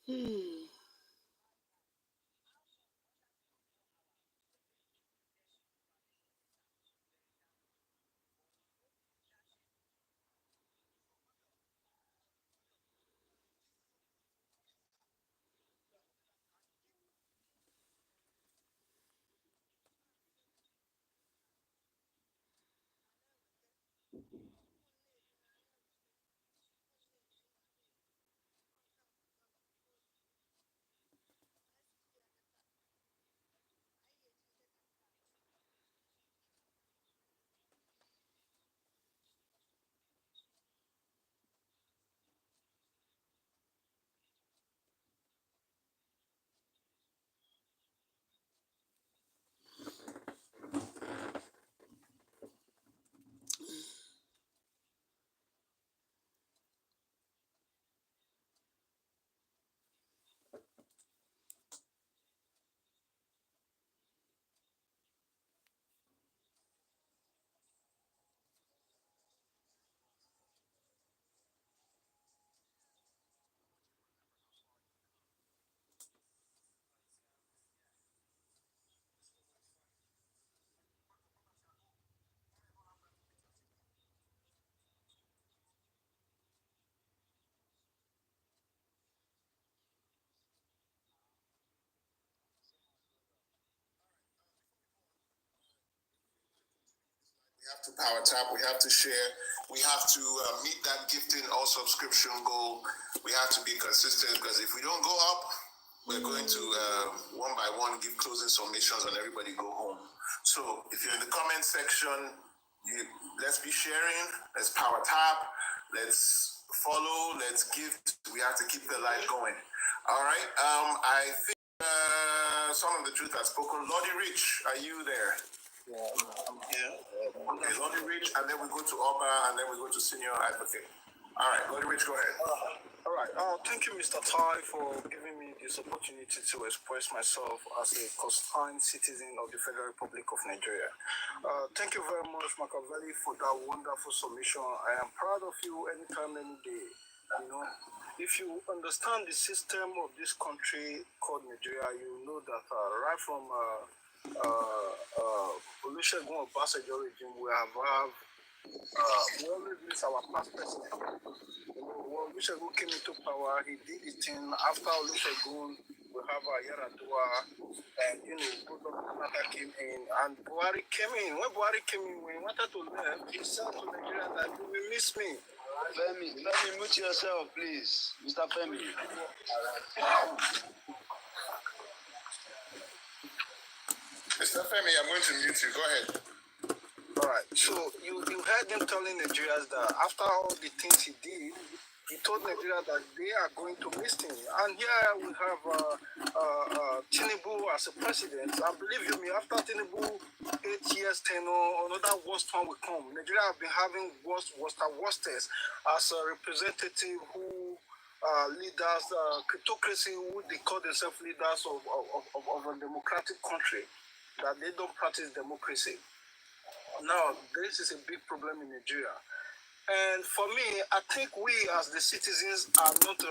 Hmm. We have to power tap. We have to share. We have to meet that gifting or subscription goal. We have to be consistent because if we don't go up, we're going to one by one give closing submissions and everybody go home. So if you're in the comment section, let's be sharing. Let's power tap. Let's follow. Let's give. We have to keep the light going. All right. I think some of the truth has spoken. Lottie Rich, are you there? Yeah, I'm here. Okay, Lottie Rich, and then we go to Oba, and then we go to Senior Advocate. All right, Lottie Rich, go ahead. All right. Thank you, Mr. Tai, for giving me this opportunity to express myself as a concerned citizen of the Federal Republic of Nigeria. Thank you very much, Machiavelli, for that wonderful submission. I am proud of you anytime, any day. You know, if you understand the system of this country called Nigeria, you know that right from Olusegun Obasanjo regime, we always miss our past president. When Olusegun came into power, he did his thing. After Olusegun, we have Yaradua, and Goodluck came in, and Buhari came in. When Buhari came in, when he wanted to leave, he said to Nigeria that you will miss me. Femi, mute yourself, please, Mr. Femi. Mr. Femi, I'm going to mute you. Go ahead. All right. So you heard him telling Nigerians that after all the things he did, he told Nigeria that they are going to miss him. And here we have Tinubu as a president. And believe you me, after Tinubu 8 years tenure, another worst one will come. Nigeria have been having worstest as a representative who leaders, cryptocracy, who they call themselves leaders of a democratic country, that they don't practice democracy. Now, this is a big problem in Nigeria. And for me, I think we as the citizens are not,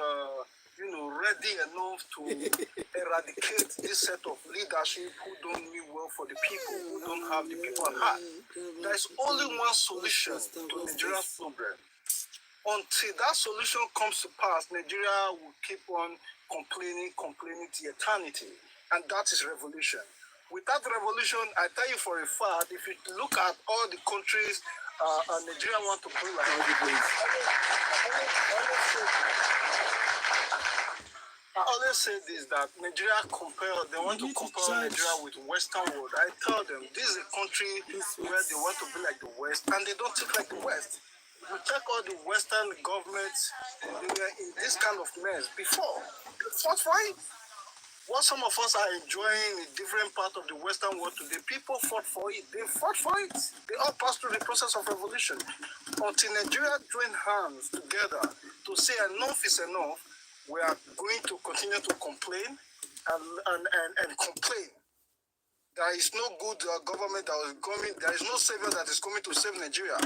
ready enough to eradicate this set of leadership who don't mean well for the people, who don't have the people at heart. There's only one solution to Nigeria's problem. Until that solution comes to pass, Nigeria will keep on complaining to eternity. And that is revolution. Without revolution, I tell you for a fact, if you look at all the countries Nigeria want to bring like I always say this, that Nigeria they want to compare Nigeria with Western world. I tell them this is a country where they want to be like the West and they don't think like the West. You check all the Western governments, they were in this kind of mess before. They fought for it. What some of us are enjoying in different parts of the Western world today, people fought for it. They fought for it. They all passed through the process of revolution. Until Nigeria joined hands together to say enough is enough, we are going to continue to complain and complain. There is no good government that is coming. There is no savior that is coming to save Nigeria.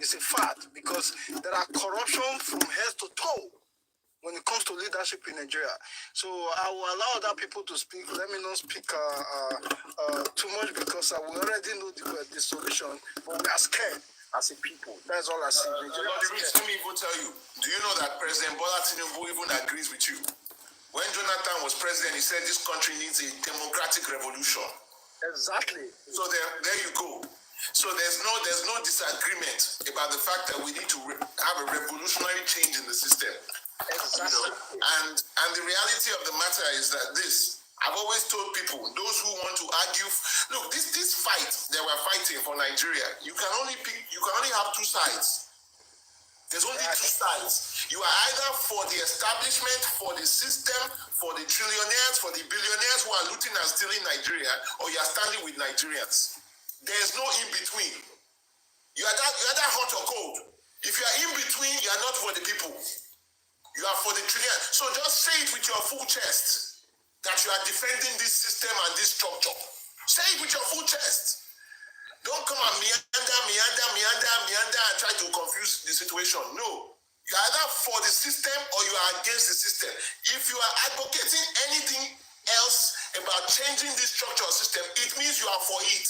It's a fact because there are corruption from head to toe. when it comes to leadership in Nigeria. So I will allow other people to speak. Let me not speak too much because we already know the solution, but we are scared as a people. That's all I say. Nigeria Lord, let me even tell you, do you know that President Bola Tinubu even agrees with you? When Jonathan was president, he said this country needs a democratic revolution. Exactly. So there you go. So there's no disagreement about the fact that we need to have a revolutionary change in the system. Exactly. You know? And the reality of the matter is that I've always told people, those who want to argue, look, this fight that we're fighting for Nigeria, you can only have two sides. There's only two sides. You are either for the establishment, for the system, for the trillionaires, for the billionaires who are looting and stealing Nigeria, or you are standing with Nigerians. There's no in between. You are either hot or cold. If you are in between, you are not for the people. You are for the trillionaires. So just say it with your full chest that you are defending this system and this structure. Say it with your full chest. Don't come and meander and try to confuse the situation. No. You are either for the system or you are against the system. If you are advocating anything else about changing this structural system, it means you are for it.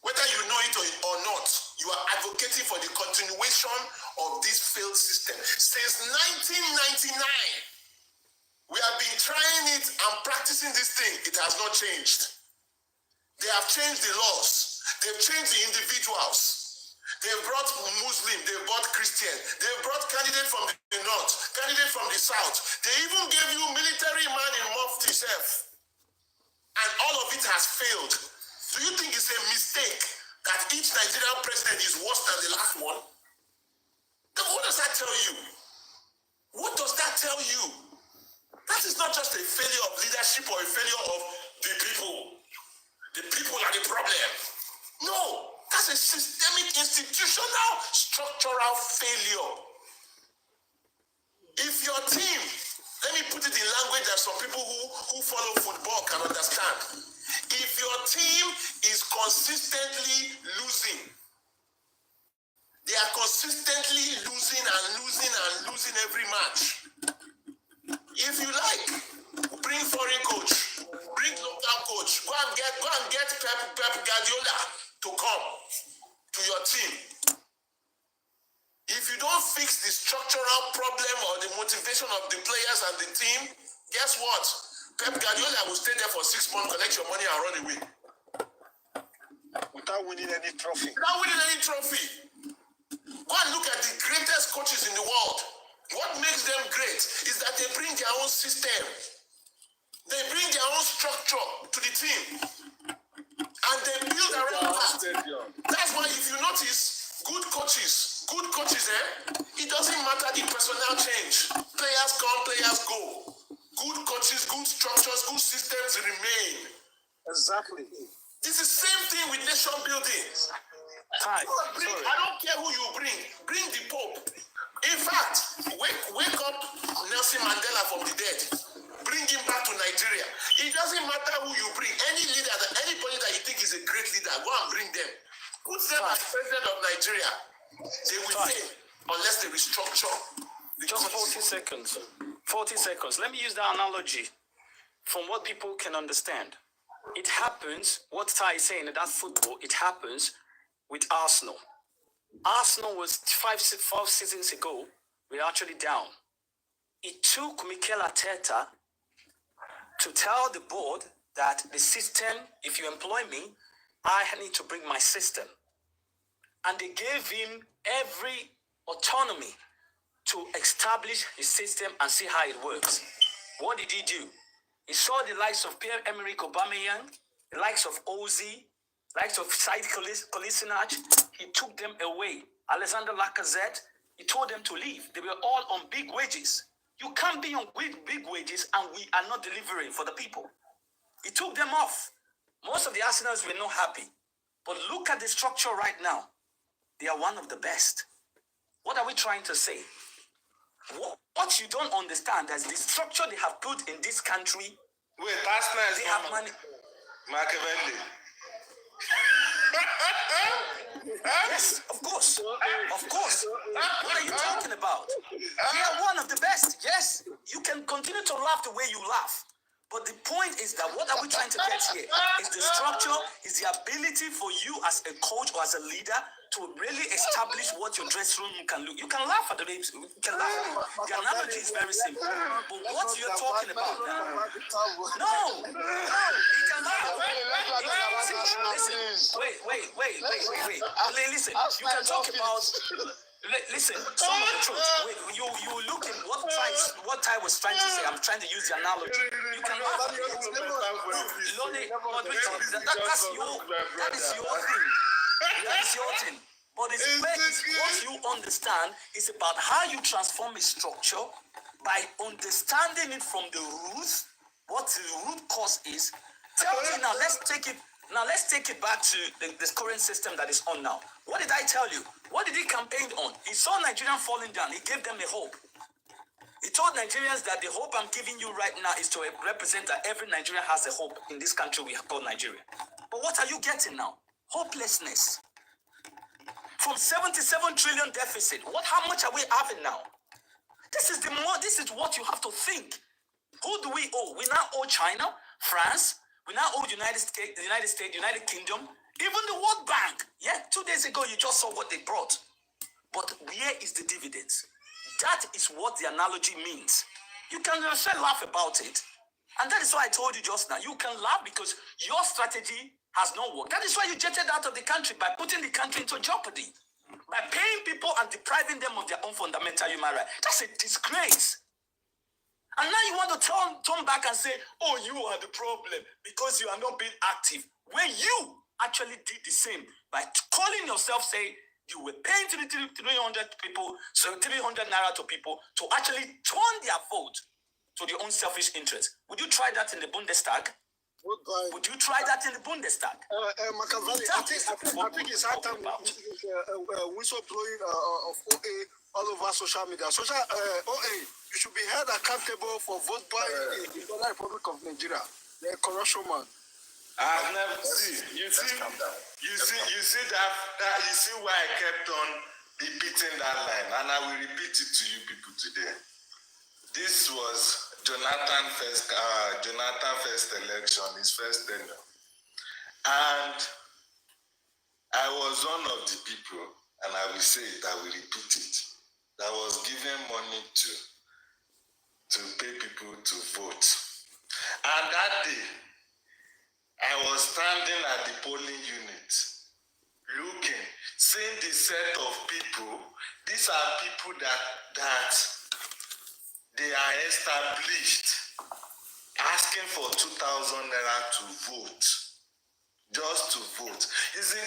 Whether you know it or not, you are advocating for the continuation of this failed system. Since 1999, we have been trying it and practicing this thing. It has not changed. They have changed the laws. They've changed the individuals. They've brought Muslim, they've brought Christian, they've brought candidate from the north, candidate from the south. They even gave you military man in Mufti self. And all of it has failed. Do you think it's a mistake that each Nigerian president is worse than the last one? Then what does that tell you? What does that tell you? That is not just a failure of leadership or a failure of the people. The people are the problem. No, that's a systemic, institutional, structural failure. If your team, let me put it in language that some people who follow football can understand. If your team is consistently losing, they are consistently losing every match. If you like, bring foreign coach, bring local coach, go and get Pep Guardiola to come to your team. If you don't fix the structural problem or the motivation of the players and the team, guess what? Pep Guardiola will stay there for 6 months, collect your money and run away. Without winning any trophy. Without winning any trophy. Go and look at the greatest coaches in the world. What makes them great is that they bring their own system. They bring their own structure to the team. And they build around that. That's why if you notice, good coaches, it doesn't matter the personnel change. Players come, players go. Good coaches, good structures, good systems remain. Exactly. This is the same thing with nation building. I don't care who you bring. Bring the Pope. In fact, wake up Nelson Mandela from the dead. Bring him back to Nigeria. It doesn't matter who you bring. Anybody that you think is a great leader, go and bring them. Put them as president of Nigeria. They will fail unless they restructure. Just 40 seconds. 40 seconds. Let me use that analogy from what people can understand. It happens, what Ty is saying, that football, it happens with Arsenal. Arsenal was five seasons ago, we're actually down. It took Mikel Arteta to tell the board that the system, if you employ me, I need to bring my system. And they gave him every autonomy to establish his system and see how it works. What did he do? He saw the likes of Pierre-Emerick Aubameyang, the likes of Ozzy, likes of Said Kolasinac. He took them away. Alexander Lacazette, he told them to leave. They were all on big wages. You can't be on big wages and we are not delivering for the people. He took them off. Most of the Arsenals were not happy. But look at the structure right now. They are one of the best. What are we trying to say? What you don't understand is the structure they have put in this country. Wait, Arsenal is they have money. Machiavelli. Yes, of course. course. Of course. What are you talking about? We are one of the best. Yes, you can continue to laugh the way you laugh. But the point is that what are we trying to get here? Is the structure, is the ability for you as a coach or as a leader to really establish what your dressing room can look. You can laugh at the names. You can laugh. The analogy is very simple. But what you're talking about now, no, you can laugh. Listen, wait. Listen, you can talk about. Listen, some of the truth. You look at what Ty was trying to say. I'm trying to use the analogy. You can laugh. Lonely, but that's that is your thing. That is your thing. But it's what you understand is about how you transform a structure by understanding it from the roots, what the root cause is. Tell me now, let's take it back to this current system that is on now. What did I tell you? What did he campaign on? He saw Nigeria falling down. He gave them a hope. He told Nigerians that the hope I'm giving you right now is to represent that every Nigerian has a hope in this country we call Nigeria. But what are you getting now? Hopelessness. From 77 trillion deficit, how much are we having now? This is what you have to think. Who do we owe? We now owe China, France, we now owe the United States, United Kingdom, even the World Bank. Yeah, 2 days ago you just saw what they brought. But where is the dividends? That is what the analogy means. You can laugh about it. And that is why I told you just now. You can laugh because your strategy has not worked. That is why you jetted out of the country by putting the country into jeopardy. By paying people and depriving them of their own fundamental human rights. That's a disgrace. And now you want to turn back and say, oh, you are the problem because you are not being active. When you actually did the same by calling yourself, say, you were paying 300 people, so 300 naira to people to actually turn their vote to their own selfish interest. Would you try that in the Bundestag? Would you try that in the Bundestag? Makavali, I think it's high time whistleblowing of OA all over social media. OA, you should be held accountable for vote buying in the Republic of Nigeria. The corruption man. I've never seen. You see why I kept on repeating that line, and I will repeat it to you people today. This was Jonathan first election, his first tenure, and I was one of the people, and I will say it, I will repeat it, that was given money to pay people to vote. And that day, I was standing at the polling unit, looking, seeing the set of people. These are people that they are established, asking for 2,000 naira to vote, just to vote. You see,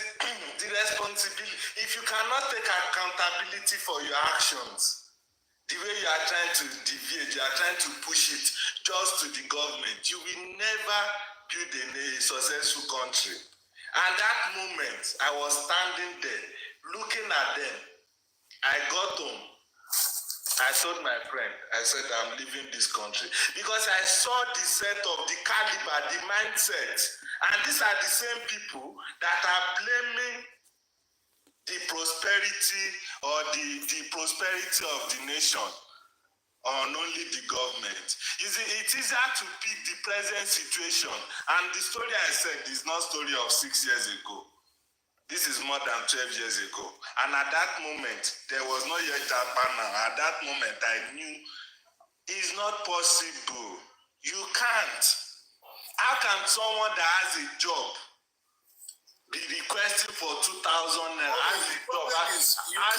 the responsibility, if you cannot take accountability for your actions, the way you are trying to deviate, you are trying to push it just to the government, you will never build a successful country. And that moment, I was standing there, looking at them. I got home. I told my friend, I said, I'm leaving this country. Because I saw the set of the caliber, the mindset. And these are the same people that are blaming the prosperity or the prosperity of the nation on only the government. It's easier to pick the present situation. And the story I said is not story of 6 years ago. This is more than 12 years ago. And at that moment, there was no yet Japan. At that moment, I knew it's not possible. You can't. How can someone that has a job be requesting for 2,000 naira as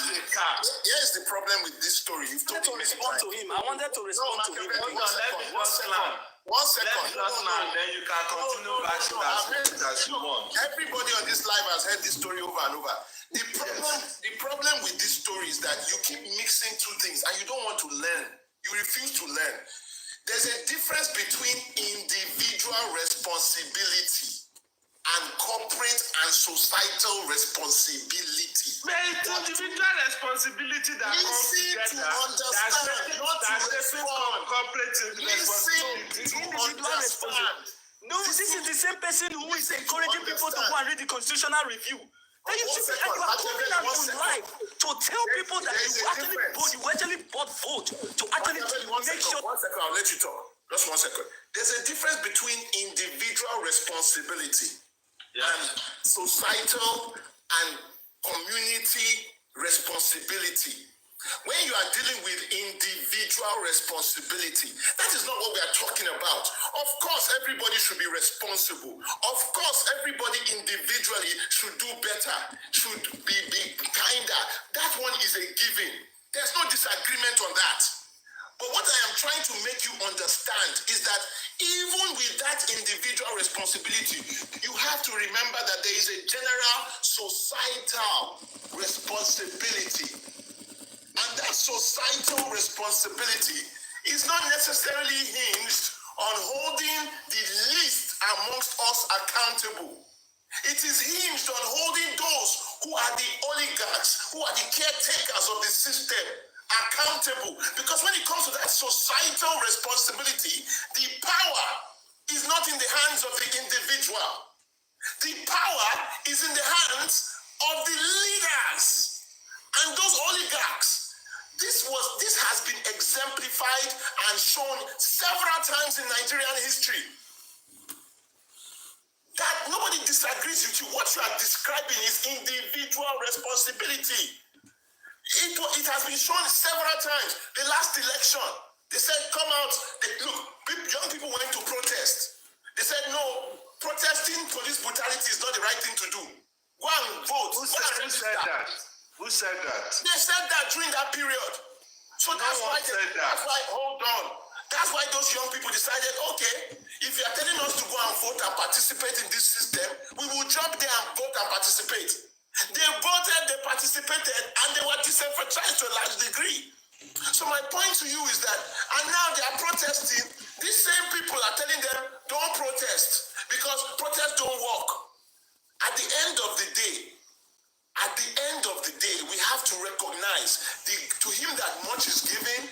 a car? Here's the problem with this story. You've told me respond to him. I wanted to respond to him. Hold on, let me just land. 1 second. Let me just land, then you can continue bashing as you want. Everybody on this live has heard this story over and over. The problem with this story is that you keep mixing two things and you don't want to learn. You refuse to learn. There's a difference between individual responsibility and corporate and societal responsibility. There is individual responsibility that comes together. That's corporate responsibility. Individual responsibility. No, this is the same person who is encouraging people to go and read the constitutional review. And you are coming out on live. people that There's you a actually difference. vote, you actually bought vote to actually make sure. One second, I'll let you talk. Just 1 second. There's a difference between individual responsibility and societal and community responsibility. When you are dealing with individual responsibility, that is not what we are talking about. Of course, everybody should be responsible. Of course, everybody individually should do better, should be kinder. That one is a given. There's no disagreement on that. But what I am trying to make you understand is that even with that individual responsibility, you have to remember that there is a general societal responsibility. And that societal responsibility is not necessarily hinged on holding the least amongst us accountable. It is hinged on holding those who are the oligarchs, who are the caretakers of the system, accountable. Because when it comes to that societal responsibility, the power is not in the hands of the individual. The power is in the hands of the leaders and those oligarchs. This has been exemplified and shown several times in Nigerian history. That nobody disagrees with you. What you are describing is individual responsibility. It has been shown several times. The last election, they said, come out. Look, young people went to protest. They said, no, protesting police brutality is not the right thing to do. Go and vote. Who said that? Who said that? They said that during that period. So that's why hold on. That's why those young people decided, okay, if you are telling us to go and vote and participate in this system, we will jump there and vote and participate. They voted, they participated, and they were disenfranchised to a large degree. So my point to you is that, and now they are protesting, these same people are telling them, don't protest, because protests don't work. At the end of the day, we have to recognize to him that much is given,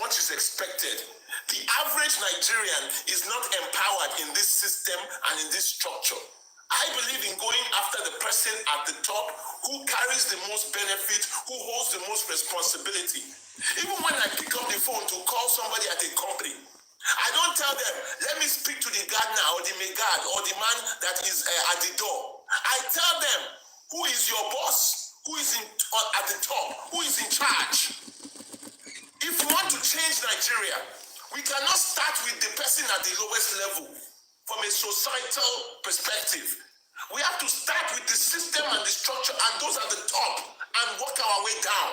much is expected. The average Nigerian is not empowered in this system and in this structure. I believe in going after the person at the top who carries the most benefit, who holds the most responsibility. Even when I pick up the phone to call somebody at a company, I don't tell them, let me speak to the gardener or the maid guard or the man that is at the door. I tell them, who is your boss? Who is at the top? Who is in charge? If we want to change Nigeria, we cannot start with the person at the lowest level from a societal perspective. We have to start with the system and the structure and those at the top and work our way down.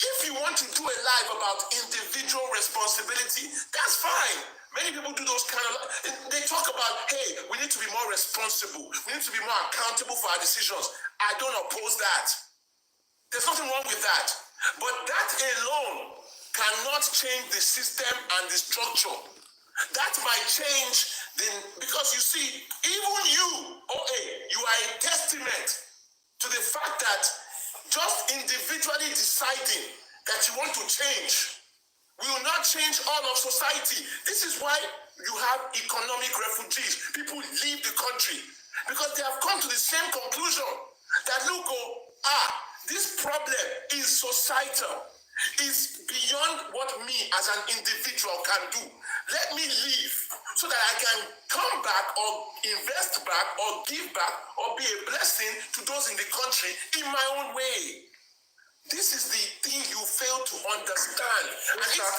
If you want to do a live about individual responsibility, that's fine. Many people do those kind of, they talk about, hey, we need to be more responsible. We need to be more accountable for our decisions. I don't oppose that. There's nothing wrong with that. But that alone cannot change the system and the structure. That might change, because you see, even you, you are a testament to the fact that just individually deciding that you want to change will not change all of society. This is why you have economic refugees. People leave the country because they have come to the same conclusion that, look, this problem is societal. It's beyond what me as an individual can do. Let me leave so that I can come back or invest back or give back or be a blessing to those in the country in my own way. This is the thing you fail to understand. I understand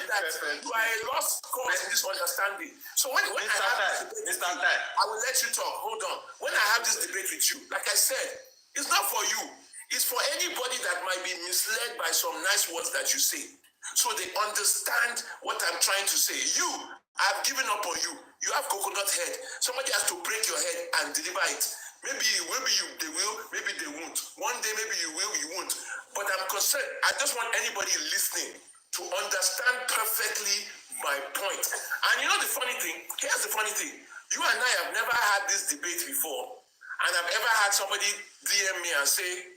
you perfectly. You are a lost cause in this understanding. So when I have this debate with you, I will let you talk. Hold on. When I have this debate with you, like I said, it's not for you. It's for anybody that might be misled by some nice words that you say. So they understand what I'm trying to say. You, I've given up on you. You have coconut head. Somebody has to break your head and deliver it. Maybe they will, maybe they won't. One day maybe you will, you won't. But I'm concerned. I just want anybody listening to understand perfectly my point. And you know the funny thing? Here's the funny thing. You and I have never had this debate before. And I've ever had somebody DM me and say,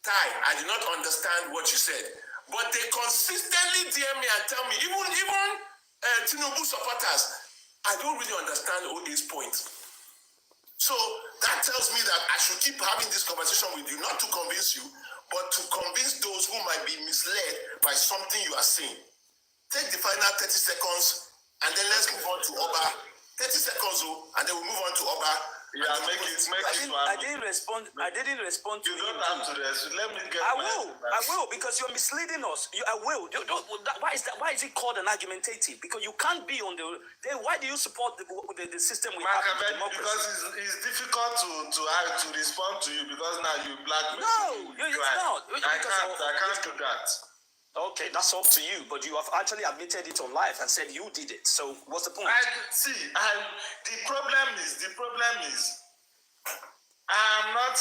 Tai, I did not understand what you said. But they consistently DM me and tell me, even Tinubu supporters, I don't really understand OA's point. So that tells me that I should keep having this conversation with you, not to convince you, but to convince those who might be misled by something you are saying. Take the final 30 seconds and then let's move on to Oba. 30 seconds, and then we'll move on to Oba. Yeah, make it I didn't respond to You you. don't have to rest. Let me get I will, because you're misleading us. I will. Why is that? Why is it called an argumentative? Because you can't be on the. Then why do you support the system we have? Because it's difficult to respond to you because now you blackmail. No, it's not. I can't do that. Okay, that's up to you. But you have actually admitted it on live and said you did it. So what's the point? The problem is, I'm not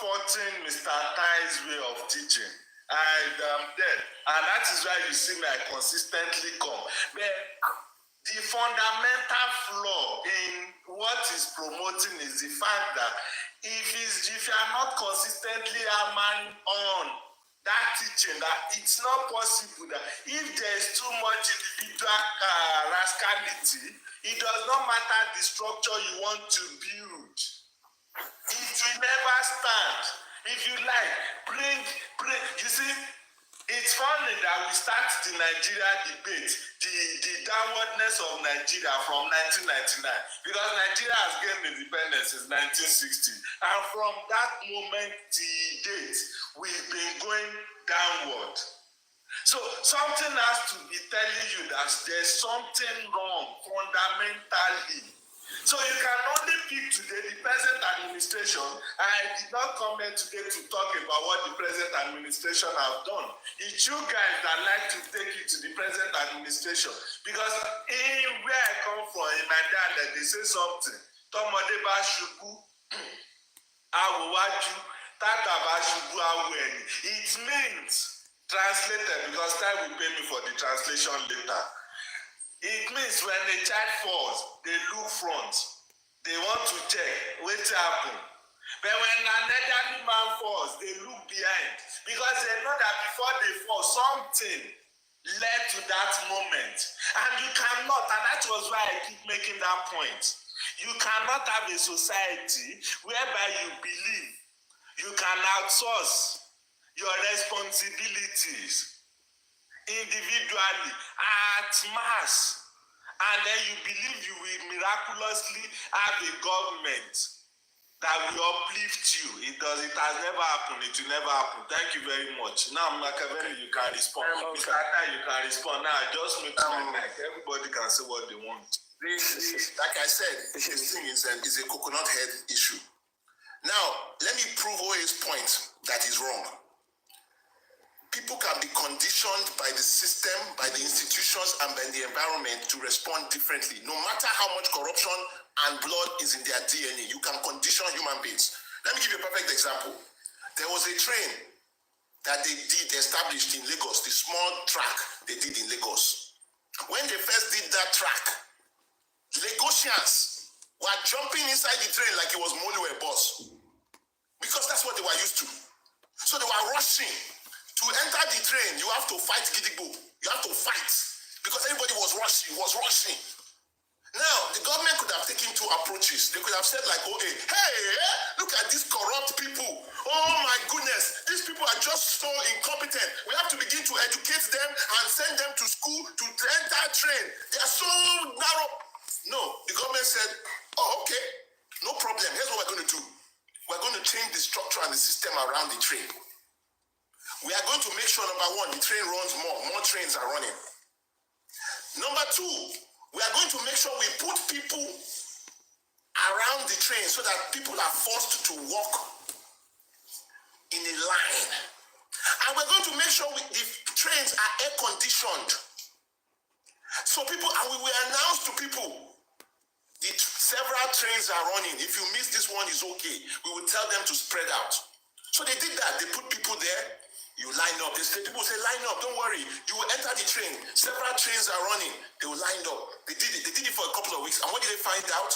faulting Mr. Tai's way of teaching. I am dead. And that is why you see me, I consistently come. But the fundamental flaw in what he's promoting is the fact that if you are not consistently hammering on that teaching, that it's not possible that if there is too much individual rascality, it does not matter the structure you want to build. It will never stand. If you like, bring. You see, it's funny that we start the Nigeria debate, the downwardness of Nigeria from 1999, because Nigeria has gained independence since 1960, and from that moment till date, we've been going downward. So something has to be telling you that there's something wrong fundamentally. So you can only pick today the present administration. I did not come here today to talk about what the present administration have done. It's you guys that like to take it to the present administration. Because in where I come from, in Nigeria, they say something. Tomode ba shubu, awuwaju, tata ba shubu aweni. It means, translated, because time will pay me for the translation later. It means when a child falls, they look front. They want to check what happened. But when an elderly man falls, they look behind. Because they know that before they fall, something led to that moment. And you cannot, and that was why I keep making that point. You cannot have a society whereby you believe you can outsource your responsibilities individually at mass, and then you believe you will miraculously have a government that will uplift you. It has never happened. It will never happen. Thank you very much. Now, Machiavelli, you can respond. Mr. Tai, you can respond. Now, just make my mic. Everybody can say what they want. Like I said, this thing is a coconut head issue. Now, let me prove OA's point that is wrong. People can be conditioned by the system, by the institutions, and by the environment to respond differently. No matter how much corruption and blood is in their DNA, you can condition human beings. Let me give you a perfect example. There was a train that they did established in Lagos, the small track they did in Lagos. When they first did that track, Lagosians were jumping inside the train like it was Molu a bus, because that's what they were used to. So they were rushing. To enter the train, you have to fight Gidigbo. You have to fight because everybody was rushing. Now, the government could have taken two approaches. They could have said like, oh, hey, look at these corrupt people. Oh my goodness, these people are just so incompetent. We have to begin to educate them and send them to school to enter a train. They are so narrow. No, the government said, oh, okay, no problem. Here's what we're going to do. We're going to change the structure and the system around the train. We are going to make sure, number one, the train runs more trains are running. Number two, we are going to make sure we put people around the train so that people are forced to walk in a line. And we're going to make sure the trains are air conditioned. So people, and we will announce to people, several trains are running. If you miss this one, it's okay. We will tell them to spread out. So they did that. They put people there. You line up. People say, line up, don't worry. You will enter the train. Several trains are running. They will line up. They did it. They did it for a couple of weeks. And what did they find out?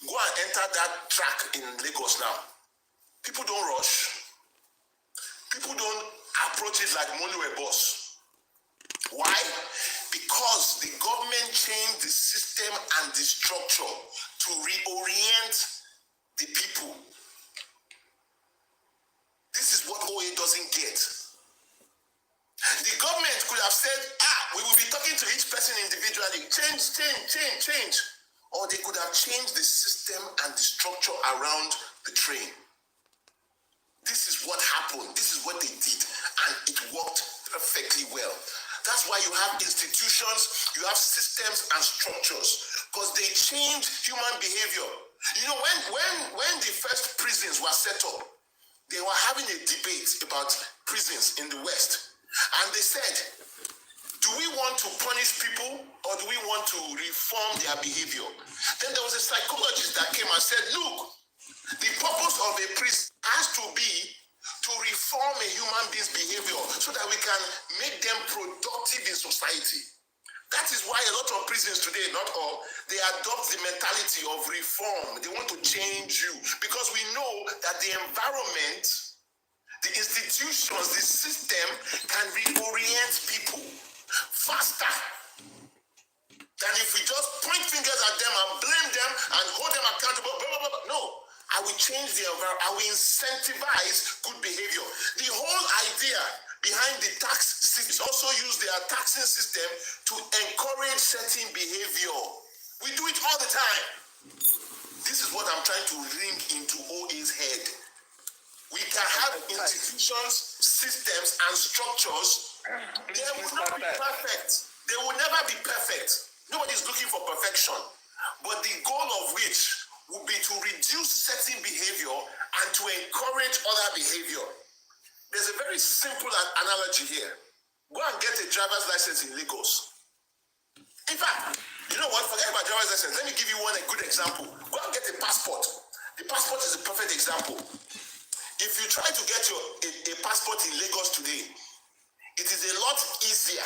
Go and enter that track in Lagos now. People don't rush. People don't approach it like Monu a boss. Why? Because the government changed the system and the structure to reorient the people. This is what OA doesn't get. The government could have said, we will be talking to each person individually, change. Or they could have changed the system and the structure around the train. This is what happened. This is what they did. And it worked perfectly well. That's why you have institutions, you have systems and structures, because they change human behavior. You know, when the first prisons were set up, they were having a debate about prisons in the West. And they said, do we want to punish people or do we want to reform their behavior? Then there was a psychologist that came and said, look, the purpose of a prison has to be to reform a human being's behavior so that we can make them productive in society. That is why a lot of prisons today, not all, they adopt the mentality of reform. They want to change you because we know that the environment, the institutions, the system can reorient people faster than if we just point fingers at them and blame them and hold them accountable. Blah, blah, blah. No, I will change the environment. I will incentivize good behavior. The whole idea behind the tax system is also use their taxing system to encourage certain behavior. We do it all the time. This is what I'm trying to ring into OA's head. We can have institutions, systems, and structures. They will not be perfect. They will never be perfect. Nobody's looking for perfection. But the goal of which would be to reduce certain behavior and to encourage other behavior. There's a very simple analogy here. Go and get a driver's license in Lagos. In fact, you know what? Forget about driver's license. Let me give you a good example. Go and get a passport. The passport is a perfect example. If you try to get a passport in Lagos today, it is a lot easier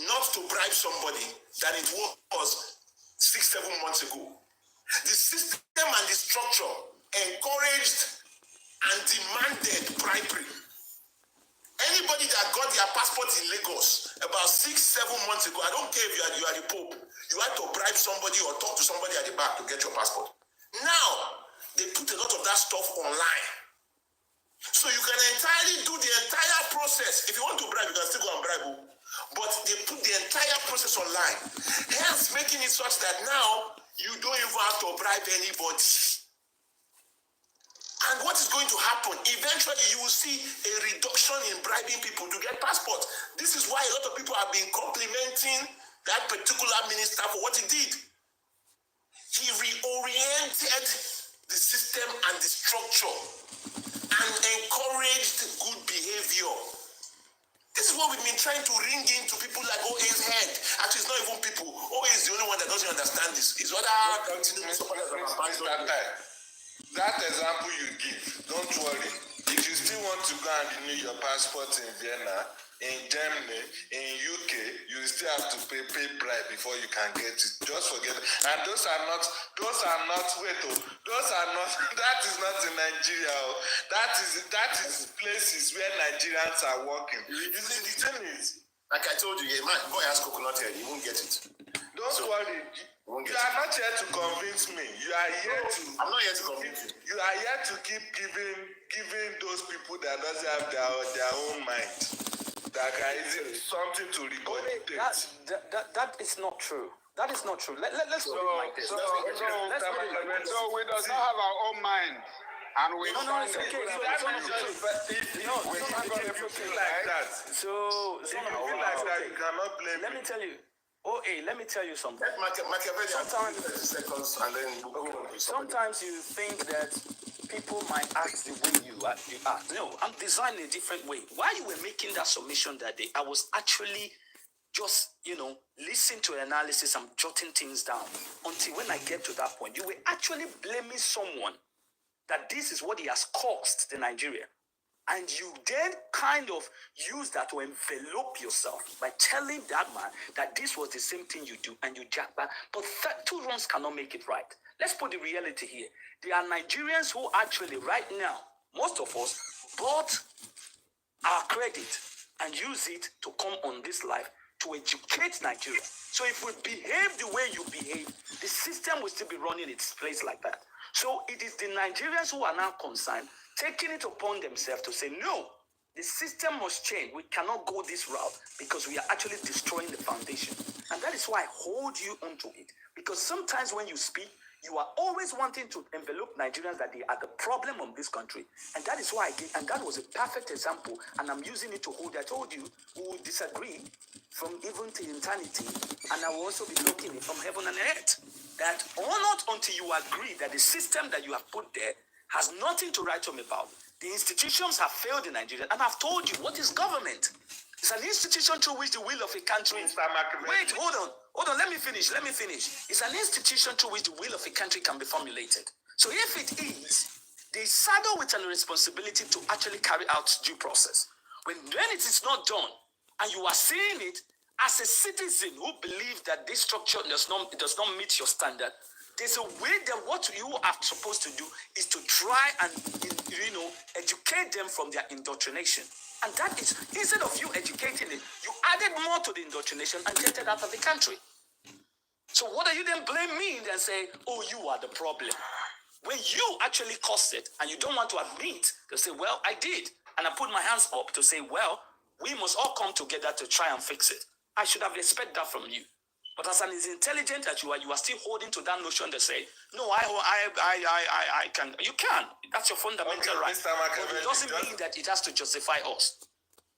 not to bribe somebody than it was 6-7 months ago. The system and the structure encouraged and demanded bribery. Anybody that got their passport in Lagos about 6-7 months ago, I don't care if you are the Pope, you had to bribe somebody or talk to somebody at the back to get your passport. Now, they put a lot of that stuff online. So you can entirely do the entire process. If you want to bribe, you can still go and bribe. But they put the entire process online. Hence, making it such that now you don't even have to bribe anybody. And what is going to happen? Eventually, you will see a reduction in bribing people to get passports. This is why a lot of people have been complimenting that particular minister for what he did. He reoriented the system and the structure and encouraged good behavior. This is what we've been trying to ring into people like OA's head. Actually, it's not even people. OA is the only one that doesn't understand this. It's what that example you give, don't worry. If you still want to go and renew your passport in Vienna, in Germany, in UK, you still have to pay bribe before you can get it. Just forget it. And those are not, that is not in Nigeria. That is places where Nigerians are working. You see, the thing is, like I told you, a man, boy has coconut head, you won't get it. Don't worry. You are not here to convince me. You are here to. I'm not here to convince you. You are here to keep giving those people that doesn't have their own mind. That is something to regurgitate. That is not true. That is not true. Let's put it like this. So we does not have our own mind. And we it's okay. Like that. So if you feel like that, you cannot blame let me tell you. Let me tell you something. Sometimes you think that people might act the way you act. No, I'm designing a different way. While you were making that submission that day, I was actually just, listening to analysis and jotting things down until when I get to that point, you were actually blaming someone that this is what he has caused to Nigeria. And you then kind of use that to envelope yourself by telling that man that this was the same thing you do and you jack back. But 2 wrongs cannot make it right. Let's put the reality here. There are Nigerians who actually right now, most of us, bought our credit and use it to come on this life to educate Nigeria. So if we behave the way you behave, the system will still be running its place like that. So it is the Nigerians who are now concerned, taking it upon themselves to say, no, the system must change. We cannot go this route because we are actually destroying the foundation. And that is why I hold you onto it. Because sometimes when you speak, you are always wanting to envelope Nigerians that they are the problem of this country. And that is why I did. And that was a perfect example. And I'm using it to hold. I told you, we will disagree from even to eternity. And I will also be looking it from heaven and earth. That or not until you agree that the system that you have put there has nothing to write home about. The institutions have failed in Nigeria. And I've told you, what is government? It's an institution through which the will of a country... Wait, hold on, let me finish. It's an institution through which the will of a country can be formulated. So if it is, they saddle with a responsibility to actually carry out due process. When it is not done, and you are seeing it as a citizen who believes that this structure does not meet your standard, there's a way that what you are supposed to do is to try and, educate them from their indoctrination. And that is, instead of you educating it, you added more to the indoctrination and get it out of the country. So what are you then blame me and say, oh, you are the problem? When you actually caused it and you don't want to admit to say, well, I did. And I put my hands up to say, well, we must all come together to try and fix it. I should have expected that from you. But as intelligent as you are still holding to that notion to say, no, I can. You can. That's your fundamental right. Mr. Machiavelli, but it doesn't mean that it has to justify us.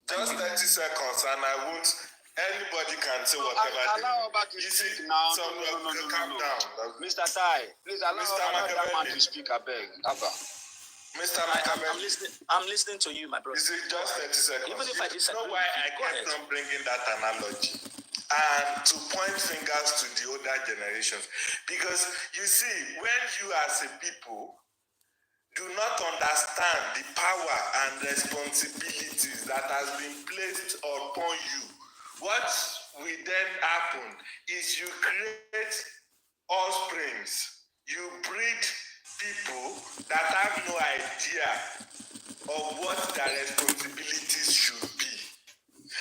Just 30 seconds, and I won't. Anybody can say whatever they allow want. Oba to speak now. Calm down. Mr. Tai, please allow that man to speak, I beg. Abba. Mr. I'm Machiavelli, listening to you, my brother. is it just 30 seconds? Even if I disagree, you know why I go ahead. kept on bringing that analogy? And to point fingers to the older generations. Because you see, when you as a people do not understand the power and responsibilities that has been placed upon you, what will then happen is you create offsprings. You breed people that have no idea of what their responsibilities should be.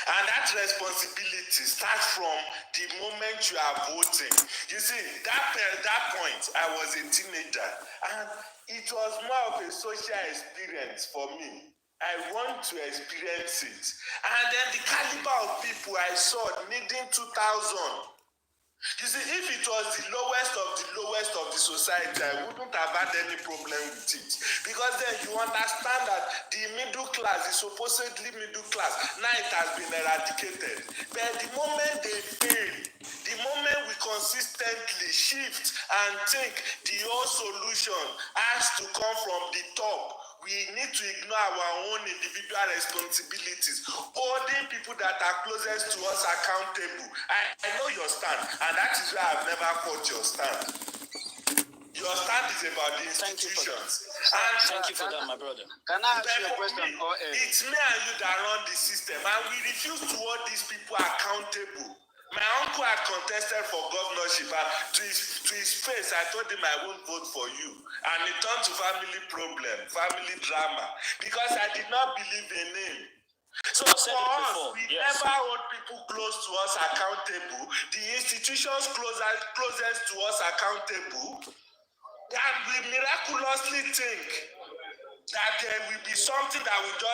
And that responsibility starts from the moment you are voting. You see, that point, I was a teenager, and it was more of a social experience for me. I want to experience it. And then the caliber of people I saw needing 2,000. You see, if it was the lowest of the society, I wouldn't have had any problem with it. Because then you understand that the middle class, the supposedly middle class, now it has been eradicated. But the moment they fail, the moment we consistently shift and think the whole solution has to come from the top, we need to ignore our own individual responsibilities, holding people that are closest to us accountable. I know your stand, and that is why I've never fought your stand. Your stand is about the institutions. Thank you for that, my brother. Can I ask you a question? It's me and you that run the system, and we refuse to hold these people accountable. My uncle had contested for governorship, and to his face, I told him I won't vote for you. And it turned to family problem, family drama, because I did not believe in him. So for us, we never hold people close to us accountable. The institutions closest to us accountable, and we miraculously think that there will be something that will just